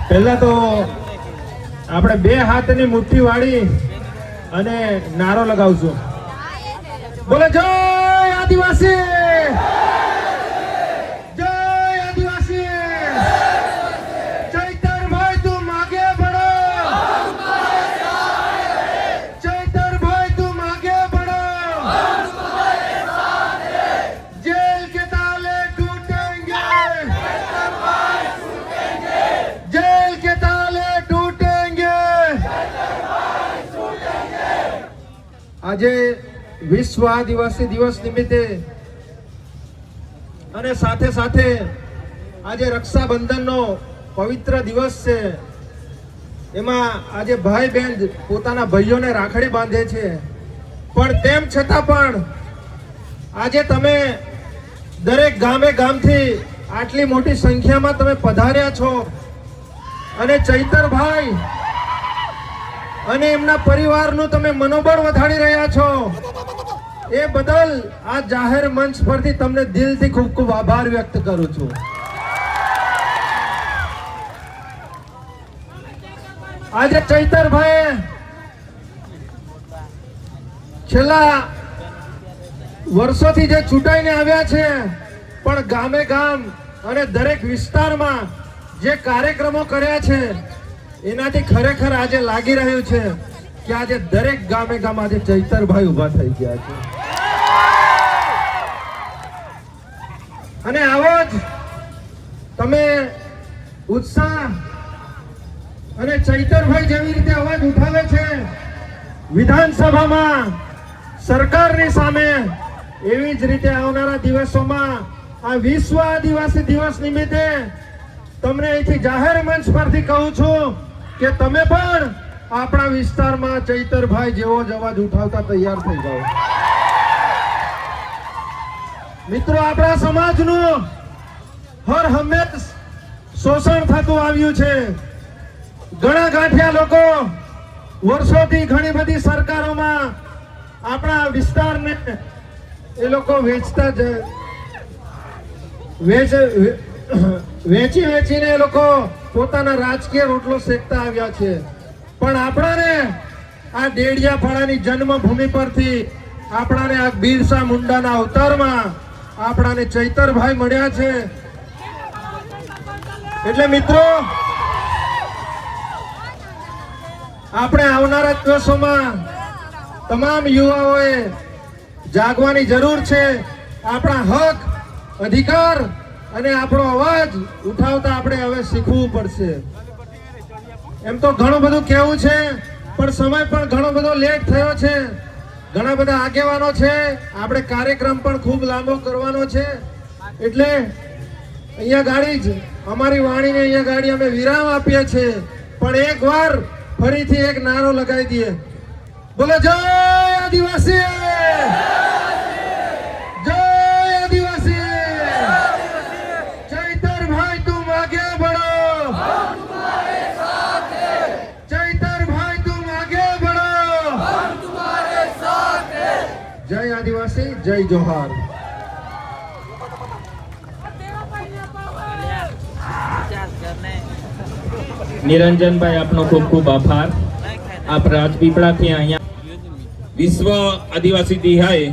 પહેલા તો આપણે બે હાથની મુઠ્ઠી વાળી અને નારો લગાવશું. બોલો જય આદિવાસી, જય આદિવાસી. ચૈતરભાઈ તું આગે बढ़ो, ચૈતરભાઈ તું આગે बढ़ो. जेल के ताले टूटेंगे, जेल के ताले टूटेंगे. આજે વિશ્વ આદિવાસી દિવસ નિમિત્તે અને સાથે સાથે આજે રક્ષાબંધનનો પવિત્ર દિવસ છે. એમાં આજે ભાઈ બહેન પોતાના ભાઈઓને રાખડી બાંધે છે, પણ તેમ છતાં પણ આજે તમે દરેક ગામે ગામથી આટલી મોટી સંખ્યામાં તમે પધાર્યા છો અને ચૈતરભાઈ અને એમના પરિવારનું તમે મનોબળ વધારી રહ્યા છો. એ બદલ આ જાહેર મંચ પરથી તમને દિલથી ખૂબ ખૂબ આભાર વ્યક્ત કરું છું. આજે ચૈતરભાઈ છેલ્લા વર્ષોથી જે ચૂંટાઈને આવ્યા છે, પણ ગામે ગામ અને દરેક વિસ્તારમાં જે કાર્યક્રમો કર્યા છે એનાથી ખરેખર આજે લાગી રહ્યું છે કે આજે દરેક ગામે ગામ આજે ચૈતરભાઈ ઉભા થઈ ગયા છે. અને આવો જ તમે ઉત્સાહ અને ચૈતરભાઈ જેવી રીતે અવાજ ઉઠાવે છે વિધાનસભામાં સરકારની સામે, એવી જ રીતે આવનારા દિવસોમાં આ વિશ્વ આદિવાસી દિવસ નિમિત્તે તમને અહીંથી જાહેર મંચ પરથી કહું છું કે તમે પણ આપણા વિસ્તારમાં ચૈતરભાઈ જેવો જ અવાજ ઉઠાવતા તૈયાર થઈ જાઓ. મિત્રો, આપણા સમાજનું હર હંમેશ શોષણ થતું આવ્યું છે. ઘણા ગાંઠિયા લોકો વર્ષોથી ઘણી બધી સરકારોમાં આપણા વિસ્તારને એ લોકો વેચતા જ વેચીને એ લોકો પોતાના રાજકીય રોટલો શેકતા આવ્યા છે. પણ આપણાને આ ડેડિયાપાડાની જન્મભૂમિ પરથી આપણાને આ બિરસા મુંડાના અવતારમાં આપણાને ચૈતરભાઈ મળ્યા છે. એટલે મિત્રો, આપણે આવનારા દિવસોમાં તમામ યુવાઓએ જાગવાની જરૂર છે. આપણા હક, અધિકાર અને આપણો અવાજ ઉઠાવતા આપણે હવે શીખવું પડશે. એમ તો ઘણું બધું કહેવું છે, પણ સમય પણ ઘણો બધો લેટ થયો છે. ઘણા બધા આગેવાનો છે, આપણે કાર્યક્રમ પણ ખૂબ લાંબો કરવાનો છે. એટલે અહીંયા ગાડી જ અમારી વાણીને અહીંયા ગાડી અમે વિરામ આપીએ છીએ. પણ એક વાર ફરીથી એક નારો લગાવી દઈએ. બોલો જય આદિવાસી, જય આદિવાસી. ચૈતરભાઈ તું આગે बढ़ो, ચૈતરભાઈ તું આગે बढ़ो. જય આદિવાસી, જય જોહાર. નિરંજનભાઈ, આપનો ખૂબ ખૂબ આભાર. આપ રાજપીપળાથી અહીંયા વિશ્વ આદિવાસી દિહાય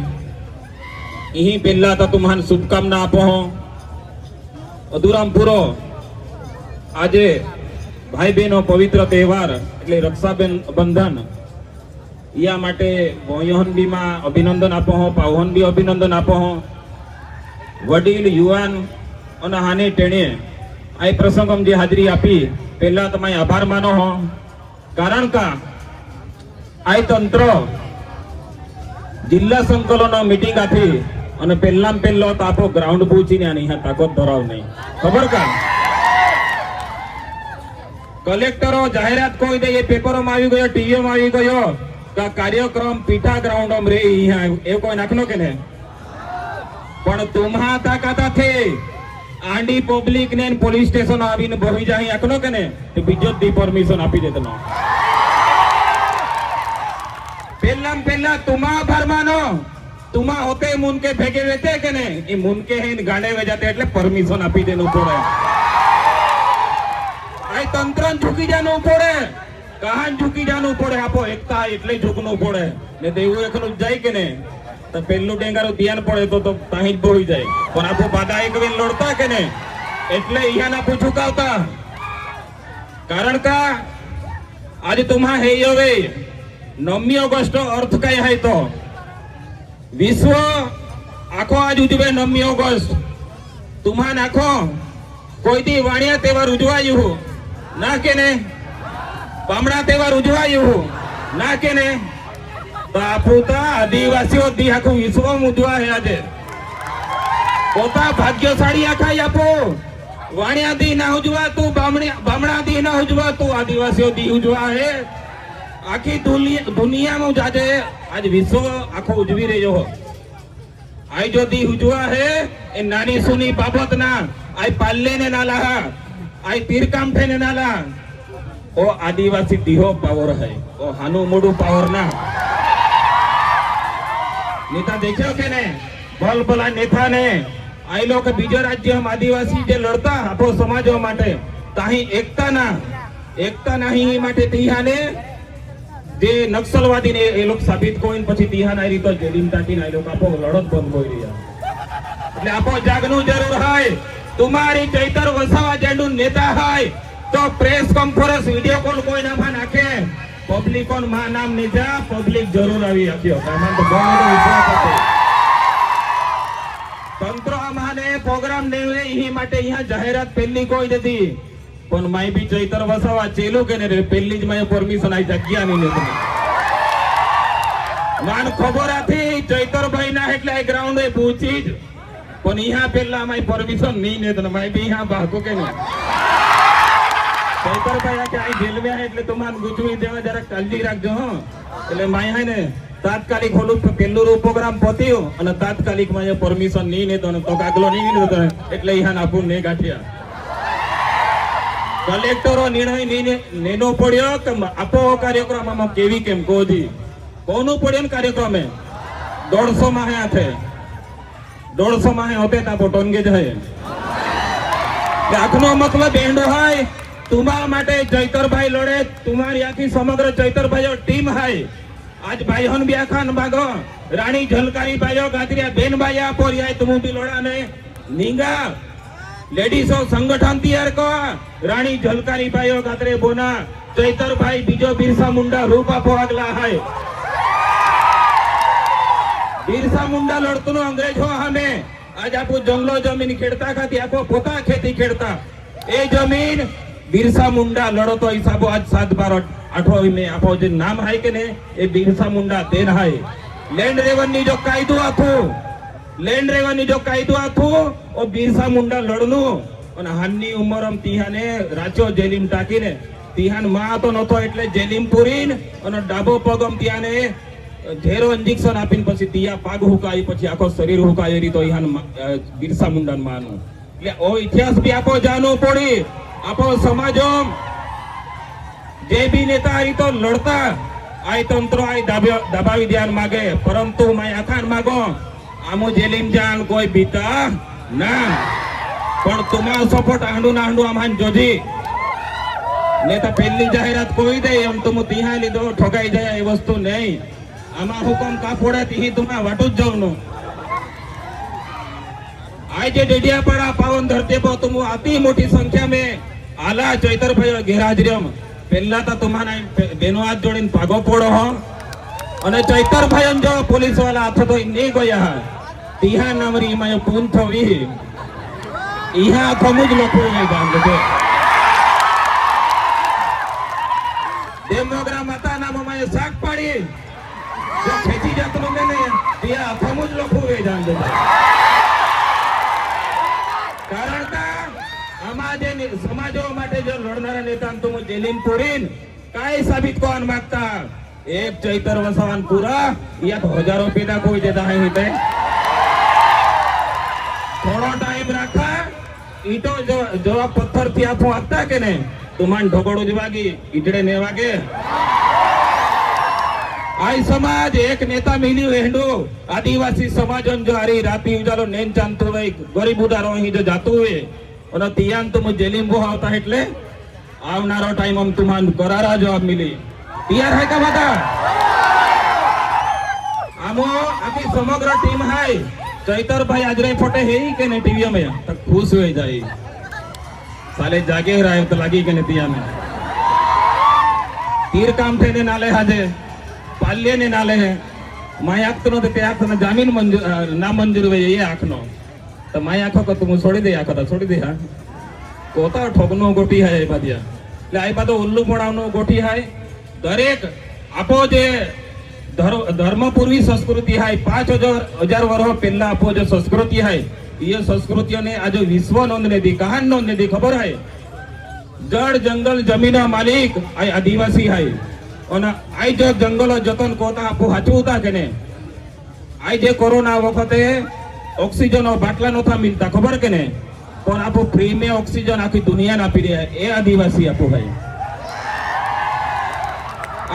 અહીં પહેલા તો તમને શુભકામના આપો. અધુરામ પૂરો આજે ભાઈ બહેનો પવિત્ર તહેવાર એટલે રક્ષાબંધન યા માટે વયોહન બીમાં અભિનંદન આપો, પાવહન બી અભિનંદન આપો. વડીલ યુવાન અને હાને ટેણે આ પ્રસંગમ જે હાજરી આપી પહેલા તમે આભાર માનો હો. કારણ કે આ તંત્ર જિલ્લા સંકલનો મીટિંગ આપી અને પહેલા પહેલો તો આપણો ગ્રાઉન્ડ પહોંચીને અહીંયા તાકાત ધરાવ નહીં ખબર કા. કલેક્ટરો જાહેરાત કોઈ દે, એ પેપરોમાં આવી ગયો, ટીવીમાં આવી ગયો કે કાર્યક્રમ પીઠા ગ્રાઉન્ડ રે અહીંયા એ કોઈ નાખનો કે ને. પણ તુમ્હા તાકાતાથી આંડી પબ્લિક ને પોલીસ સ્ટેશન આવીને બહી જાય આકનો કે ને બીજો દી પરમિશન આપી દેતો. પહેલા તુમા ભરમાનો તુમા હોતે મુનકે ભેગે વેતે કે ને એ મુનકે હે ગાંડે વે જાતે એટલે પરમિશન આપી દેનું પડે. આ તંત્ર ઝૂકી જાનું પડે, કહાન ઝૂકી જાનું પડે. આપો એકતા એટલે ઝૂકનું પડે ને દેવું એકલું જાય કે ને તો પેલું ડેંગારું ધ્યાન પડે તો તાહી જ બોઈ જાય. પણ આપો બાદા એક વેન લડતા કે ને એટલે અહીંયા આપું ઝુકાવતા. કારણ કે આજે તુમ્હા હે હવે 9મી ઓગસ્ટ અર્થ કઈ hay તો વિશ્વ આખો આજ ઉજવે 9મી ઓગસ્ટ. તુમ્હા નાખો કોઈ દી વાણિયા તહેવાર ઉજવાયું ના કે ને, બામણા તહેવાર ઉજવાયું ના કે ને, તો આપણું તો આદિવાસીઓ દી આખું વિશ્વ ઉજવા હે આજે. પોતા ભાગ્યશાળી આખા આપો વાણિયા દી ના ઉજવાતું, બામણા દી ના ઉજવાતું, આદિવાસીઓ દી ઉજવા હે. આખી દુનિયામાં આજે આજ વિશ્વ આખો ઉજવી રહ્યો. આ જો દી ઉજવા હે એ નાની સુની બાબત ના, આ પાલ્લે ને નાલા, આ તીરકામઠે ને નાલા. ઓ આદિવાસી દીહો પાવર હે, ઓ હાનું મોડું પાવર ના. નેતા દેખ્યો કે ને ભલ ભલા નેતા ને આ લોકો બીજા રાજ્યમાં આદિવાસી જે લડતા આપો સમાજો માટે તાહી એકતા નહીં માટે તિહાને જે નક્સલવાદી ને એ લોકો સાબિત કોઈને પછી તિહાન આ રીતે જેડીમ તાકીને આ લોકો આપો લડત બંધ હોઈ રહ્યા. એટલે આપો જાગનું જરૂર હોય. તમારી ચૈતર વસાવા જેનું નેતા હોય તો પ્રેસ કોન્ફરન્સ વિડિયો કોલ કોઈ નામ નાખે, પબ્લિક ઓન માં નામ નીજા પબ્લિક જરૂર આવી આપ્યો. કારણ તો બહુ મોટો વિશ્વાસ હતો. તંત્ર અમાને પ્રોગ્રામ લેવે ઈ માટે અહીંયા જાહેરાત પહેલી કોઈ નથી. પણ માય બી ચૈતર વસાવા ચેલું કે ને રે પહેલી જ માય પરમિશન આઈ જગ્યા ની નથી. માન ખબર હતી ચૈતરભાઈ ના એટલે આ ગ્રાઉન્ડ એ પૂછી જ, પણ અહીંયા પહેલા માય પરમિશન નહીં ને તો માય બી અહીંયા બાકો કે ને ચૈતરભાઈ કે આ જેલ માં એટલે તમારે ગુચવી દેવા જરા કાળજી રાખજો. હો એટલે માય હે ને તાત્કાલિક હોલું પેલું પ્રોગ્રામ પત્યું અને તાત્કાલિક માં પરમિશન નહીં ને તો કાગલો નહીં ને એટલે અહીંયા આપું ને ગાંઠિયા. કલેક્ટરો નિર્ણય નેનો પડ્યો કે આપો કાર્યક્રમ આમાં કેવી કેમ કોજી કોનું પડ્યો ને કાર્યક્રમ 150 માં હે આથે 150 માં હે હોતે તાપો ટોનગે જ હે. આખનો મતલબ એન્ડ હોય तुम्हारा માટે ચૈતરભાઈ લડે, तुम्हारी આખી સમગ્ર ચૈતરભાઈઓ ટીમ હાય. આજ ભાઈઓન બી આખા ભાગો રાણી ઝલકારી ભાઈઓ ગાત્રિયા બેન ભાઈયા પોરિયા तुम भी लड़ा ने निंगा लेडीजो संगठन तैयार को राणी झलकारी भाईओ गात्रे बोना चैतर भाई बीजो बिरसा मुंडा रूप आपो अगला है. बिरसा मुंडा लड़तो नो अंग्रेज हो हमें आज आपको जंगलो जमीन खेड़ता खाती आपको पोता खेती खेड़ता ए जमीन बिरसा मुंडा लड़ो तो हिसाबो आज 7/12/8 में आपो जो नाम है के ने ए बिरसा मुंडा देन है. लैंड रेवन्यू जो कायदो आथो लैंड रेवन्यू जो कायदो आथो ओ बिरसा मुंडा लड़नु અને હાનની ઉંમરમ તિહાને રાચો જેલીમ ટાકીને તિહાન માં તો નતો એટલે જેલીમ પૂરીન અને ડાબો પગમ ત્યાને ઝેરો ઇન્જેક્શન આપીને પછી તિયા પાગ હુકાઈ પછી આખો શરીર હુકાઈ રી તો ઈહાન બિરસા મુંડાન માનું. એટલે ઓ ઇતિહાસ બી આપો જાણવું પડી. આપો સમાજો જે બી નેતા આ તો લડતા આ તંત્ર આ દબાવી ધ્યાન માગે પરંતુ માય આખાન માગો આમો જેલીમ જાન કોઈ બીતા ના પણ તમારો સપોર્ટ આંડું ના આંડું આમાં જોજી નેતા પહેલી જાહેરાત કોઈ દે એમ તો હું તિહા લીધો ઠગાઈ જાય એ વસ્તુ નહીં. આમાં હુકમ કાપોડા તિહી તુમા વાટું જ જવાનું. આજે ડેડિયાપાડા પાવન ધરતી પર तुम आती मोटी संख्या में आला चैतर भाई गैरहाजरीम પહેલા તો તમારા બેનો હાથ જોડીને ભાગો પડો હો અને ચૈતર ભાઈ જો પોલીસ વાળા હાથ તો નહીં ગયા તિહા નામરી માં પૂન થવી ઈહા ખમુજ લોકો એ ગામ છે દેમોગ્રા માતા નામ માં શાક પાડી જો ખેતી જાત નો ને તિહા ખમુજ લોકો એ જાન છે. કારણ કે અમાજે સમાજો માટે જો લડનારા નેતા તો જેલીમ પૂરીન કાઈ સાબિત કોણ માંગતા એક ચૈતર વસાવાન પૂરા યા તો હજારો પેદા કોઈ દેતા હે તે થોડો ટાઈમ રાખા ઈટો જવાબ પથ્થર થી આપો આપતા કે ને તુમાન ઢોકળો જ વાગી ઈટડે ને વાગે. આઈ સમાજ એક નેતા મિલ્યું હેંડો આદિવાસી સમાજન જો આરી રાતી ઉજાલો નેન ચાંતો હોય ગરીબ ઉડારો અહીં જો જાતું હોય અને તિયાન તો જેલીમ બો આવતા એટલે આવનારો ટાઈમ हम तुम्हारा करारा जवाब मिली तैयार है का बता आमो आखी समग्र टीम है चैतर भाई आज रे फोटे है ही के ने टीवी में तो खुश हो जाए साले जागे रहे तो लगी के ने तिया में तीर काम थे ने नाले हाजे पाल्य ने नाले है माय आखनो ते आखनो जामीन मंजूर ना मंजूर वे ये आखनो तो माय आखो को तुम छोड़ी दे आखो तो छोड़ी दे हां कोता ठोकनो गोटी है ए बादिया એટલે આ બધો ઉલ્લુ પડાવનો ગોઠી હાય દરેક આપો જે ધર્મપૂર્વી સંસ્કૃતિ હાય 5000 વર્ષ પહેલા આપો જે સંસ્કૃતિ હાય એ સંસ્કૃતિઓને આજે વિશ્વ નોંધને દી કહાન નોંધને દી ખબર હાય જળ જંગલ જમીનના માલિક આ આદિવાસી હાય અને આ જે જંગલો જતન કોતા આપો હાચુતા કે ને આ જે કોરોના વખતે ઓક્સિજનનો બાટલા નહોતા મિલતા ખબર કે ને પણ આપો ફ્રી में ऑक्सीजन आखी दुनिया ना पी रहा है ए आदिवासी आपो भाई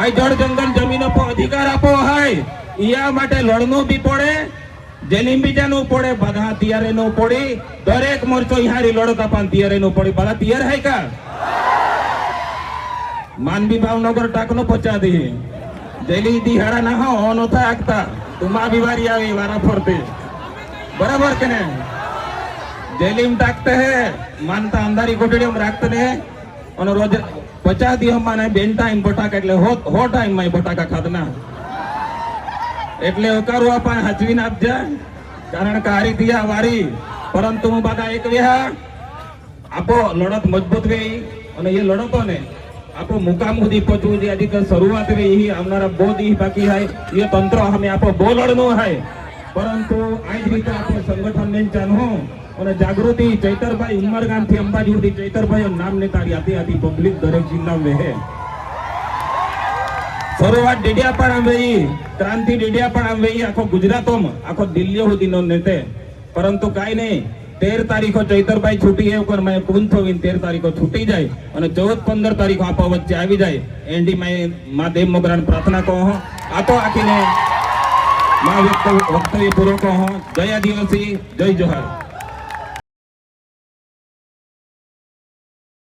आई जड़ जंगल जमीनों पर अधिकार आपो है या माटे लड़नो भी पड़े जेलिम भी जानो पड़े बधा तियारे नो पड़ी दरेक मोर्चो यहारी लड़त अपन तियारे नो पड़ी बधा तियार है का मानवी भावनगर टाकनो पचा दी जेली दी हरा ना हो नो था आकता तुमा बीमारी आवी वारा फरते बराबर के ने जेलिम टाकते हैं मानता अंधारी कोठड़ी में रखते हैं और रोज 50 दी हम माने बेन टाइम बटाका એટલે હો ટાઈમ માં બટાકા ખાધના એટલે કરું આપણ હચવીને આપજા કારણ કે હારી દિયા વારી પરંતુ હું બધા એક વેહા આપો લડત મજબૂત વેઈ અને એ લડતો ને આપો મુકામ સુધી પહોંચવું જે હજી તો શરૂઆત વેઈ ही આવનારા બહુ દી બાકી है ये तंत्र हमें आपो બહુ લડનો है પરંતુ આ જ રીતે આપો સંગઠન ને ચાનો અને જાગૃતિ ચૈતરભાઈ ઉમરગામ થી અંબાજી સુધી ચૈતરભાઈ નામ ને તારી આતી આતી પબ્લિક દરેક જિલ્લા में है શરૂઆત ડેડિયાપાડા વેઈ ક્રાંતિ ડેડિયાપાડા વેઈ આખો ગુજરાતમાં આખો દિલ્હી સુધી નો નેતે પરંતુ કાઈ નહીં 13 તારીખો ચૈતરભાઈ છૂટી એ ઉપર મેં પૂન થવીને 13 તારીખો છૂટી જાય અને 14-15 તારીખો આપો વચ્ચે આવી જાય એન્ડી માં દેવ મોગરાને પ્રાર્થના કહો આપો આખીને માં વક્તવ્ય પૂરો કહો જય આદિવાસી જય જોહાર